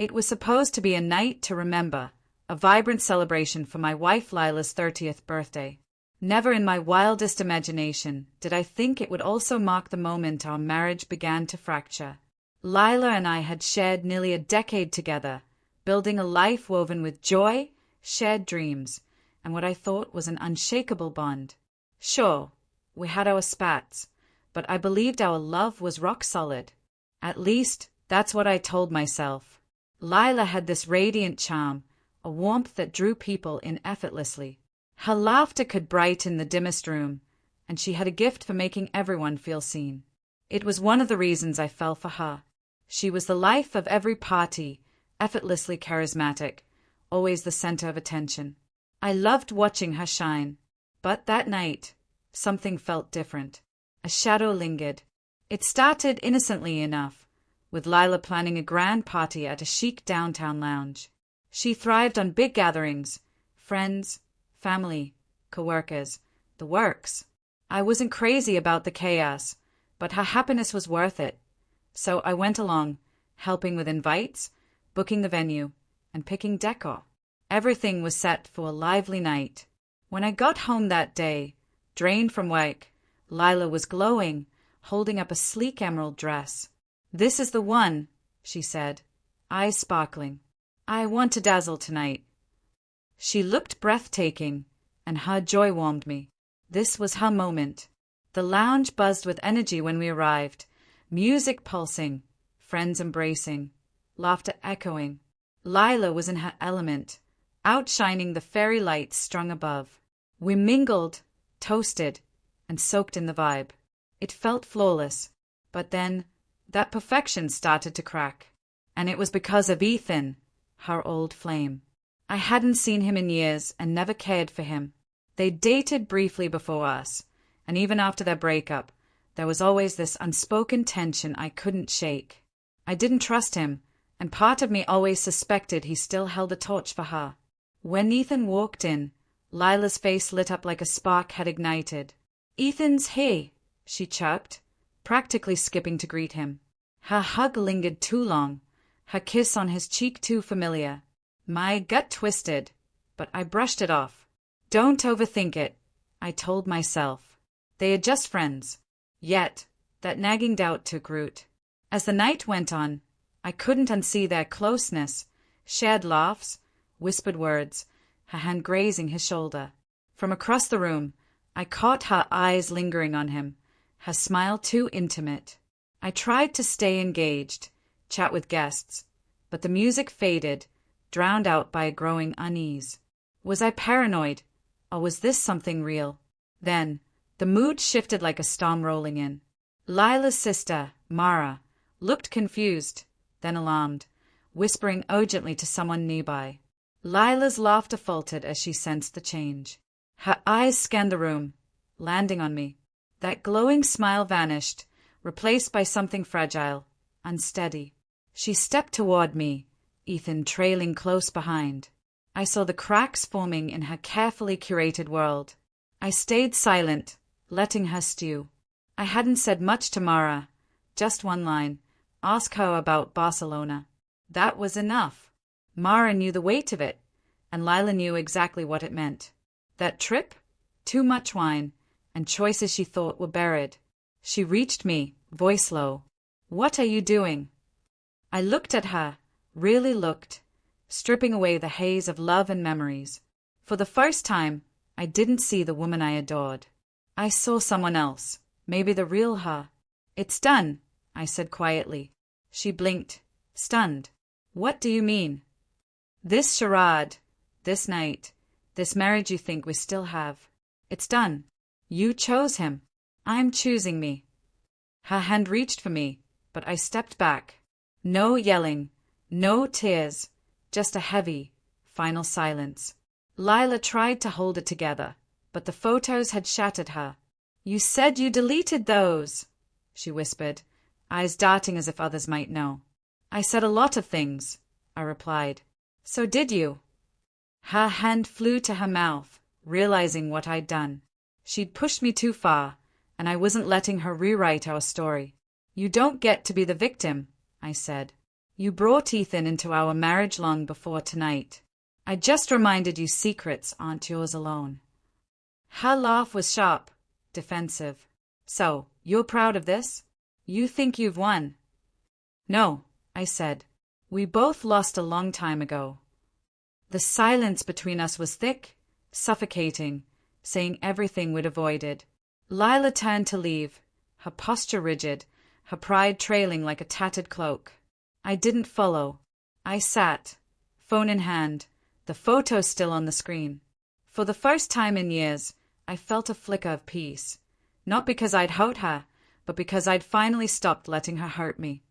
It was supposed to be a night to remember, a vibrant celebration for my wife Lila's 30th birthday. Never in my wildest imagination did I think it would also mark the moment our marriage began to fracture. Lila and I had shared nearly a decade together, building a life woven with joy, shared dreams, and what I thought was an unshakable bond. Sure, we had our spats, but I believed our love was rock solid. At least, that's what I told myself. Lila had this radiant charm, a warmth that drew people in effortlessly. Her laughter could brighten the dimmest room, and she had a gift for making everyone feel seen. It was one of the reasons I fell for her. She was the life of every party, effortlessly charismatic, always the center of attention. I loved watching her shine. But that night, something felt different. A shadow lingered. It started innocently enough, with Lila planning a grand party at a chic downtown lounge. She thrived on big gatherings, friends, family, coworkers, the works. I wasn't crazy about the chaos, but her happiness was worth it. So I went along, helping with invites, booking the venue, and picking decor. Everything was set for a lively night. When I got home that day, drained from work, Lila was glowing, holding up a sleek emerald dress. "This is the one," she said, eyes sparkling. "I want to dazzle tonight." She looked breathtaking, and her joy warmed me. This was her moment. The lounge buzzed with energy when we arrived, music pulsing, friends embracing, laughter echoing. Lila was in her element, outshining the fairy lights strung above. We mingled, toasted, and soaked in the vibe. It felt flawless, but then that perfection started to crack. And it was because of Ethan, her old flame. I hadn't seen him in years and never cared for him. They dated briefly before us, and even after their breakup, there was always this unspoken tension I couldn't shake. I didn't trust him, and part of me always suspected he still held a torch for her. When Ethan walked in, Lila's face lit up like a spark had ignited. "Ethan's here," she chirped, practically skipping to greet him. Her hug lingered too long, her kiss on his cheek too familiar. My gut twisted, but I brushed it off. "Don't overthink it," I told myself. They are just friends. Yet, that nagging doubt took root. As the night went on, I couldn't unsee their closeness, shared laughs, whispered words, her hand grazing his shoulder. From across the room, I caught her eyes lingering on him, her smile too intimate. I tried to stay engaged, chat with guests, but the music faded, drowned out by a growing unease. Was I paranoid, or was this something real? Then, the mood shifted like a storm rolling in. Lila's sister, Mara, looked confused, then alarmed, whispering urgently to someone nearby. Lila's laughter faltered as she sensed the change. Her eyes scanned the room, landing on me. That glowing smile vanished, replaced by something fragile, unsteady. She stepped toward me, Ethan trailing close behind. I saw the cracks forming in her carefully curated world. I stayed silent, letting her stew. I hadn't said much to Mara, just one line, ask her about Barcelona. That was enough. Mara knew the weight of it, and Lila knew exactly what it meant. That trip? Too much wine, and choices she thought were buried. She reached me, voice low. "What are you doing?" I looked at her, really looked, stripping away the haze of love and memories. For the first time, I didn't see the woman I adored. I saw someone else, maybe the real her. "It's done," I said quietly. She blinked, stunned. "What do you mean?" "This charade, this night, this marriage you think we still have. It's done. You chose him. I'm choosing me." Her hand reached for me, but I stepped back. No yelling, no tears, just a heavy, final silence. Lila tried to hold it together, but the photos had shattered her. "You said you deleted those," she whispered, eyes darting as if others might know. "I said a lot of things," I replied. "So did you?" Her hand flew to her mouth, realizing what I'd done. She'd pushed me too far, and I wasn't letting her rewrite our story. "You don't get to be the victim," I said. You brought Ethan into our marriage long before tonight. I just reminded you secrets aren't yours alone. Her laugh was sharp, defensive. So, you're proud of this? You think you've won? No, I said. We both lost a long time ago. The silence between us was thick, suffocating, saying everything we'd avoided. Lila turned to leave, her posture rigid, her pride trailing like a tattered cloak. I didn't follow. I sat, phone in hand, the photo still on the screen. For the first time in years, I felt a flicker of peace. Not because I'd hurt her, but because I'd finally stopped letting her hurt me.